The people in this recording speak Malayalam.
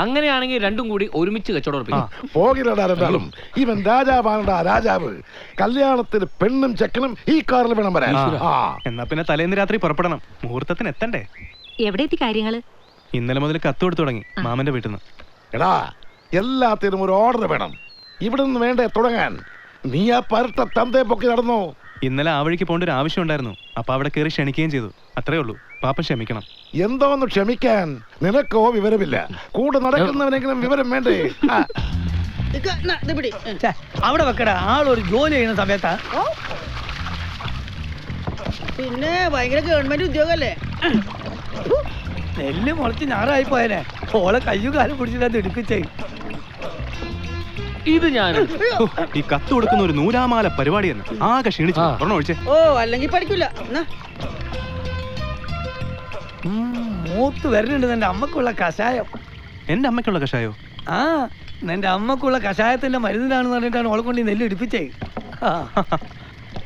അങ്ങനെയാണെങ്കിൽ രണ്ടും കൂടി ഒരുമിച്ച് കച്ചവടം ഉറപ്പിക്കാം. പോകില്ലടാ രണ്ടാളും. ഇവൻ രാജാവാണടാ രാജാവ്. കല്യാണത്തിന് പെണ്ണും ചെക്കനും ഈ കാറിൽ വേണം വരാൻ. എന്നാ പിന്നെ തലേന്ന് രാത്രി പുറപ്പെടണം, മുഹൂർത്തത്തിന് എത്തണ്ടേ? എവിടെ എത്തി കാര്യങ്ങള്? ഇന്നലെ മുതൽ കത്ത് കൊടുത്തു തുടങ്ങി മാമന്റെ വീട്ടിൽ നിന്ന്. എടാ, എല്ലാത്തിനും ഒരു ഓർഡർ വേണം. ഇവിടെ നിന്ന് വേണ്ടേ തുടങ്ങാൻ? നീ ആ പരട്ട തന്തയെ പൊക്കി നടന്നോ? ഇന്നലെ ആ വഴിക്ക് പോകേണ്ട ഒരു ആവശ്യം ഉണ്ടായിരുന്നു. അപ്പൊ അവിടെ കയറി ക്ഷണിക്കുകയും ചെയ്തു. അത്രേ ഉള്ളൂ. പാപ്പൻ ക്ഷമിക്കണം. എന്തോന്ന് ക്ഷമിക്കാൻ? നിനക്കോ വിവരമില്ല. കൂടെ നടക്കുന്നവനെങ്കിലും വിവരം വേണ്ടേ? അവിടെ വെക്കട. ആളൊരു ജോലി ചെയ്യുന്ന സമയത്താ. പിന്നെ ഭയങ്കര ഗവൺമെന്റ് ഉദ്യോഗല്ലേ? നെല്ല് മുളച്ച് ഞാറായി പോയനെ. ഓളെ കയ്യും കാലും പിടിച്ചിട്ട് എടുപ്പിച്ചേ. ഇത് ഞാൻ ഈ കത്ത് കൊടുക്കുന്ന ഒരു നൂലാമാല പരിപാടി തന്നെ. ആകെ ക്ഷീണിച്ചു. ഒഴിച്ചേ. ഓ, അല്ലെങ്കിൽ പഠിക്കൂല. മൂത്ത് വരുന്നുണ്ട് നിന്റെ അമ്മക്കുള്ള കഷായം. എന്റെ അമ്മയ്ക്കുള്ള കഷായോ? ആ, നിന്റെ അമ്മക്കുള്ള കഷായത്തിന്റെ മരുന്നിലാണെന്ന് പറഞ്ഞിട്ടാണ് ഓളെ കൊണ്ട് നെല്ല് എടുപ്പിച്ചേ.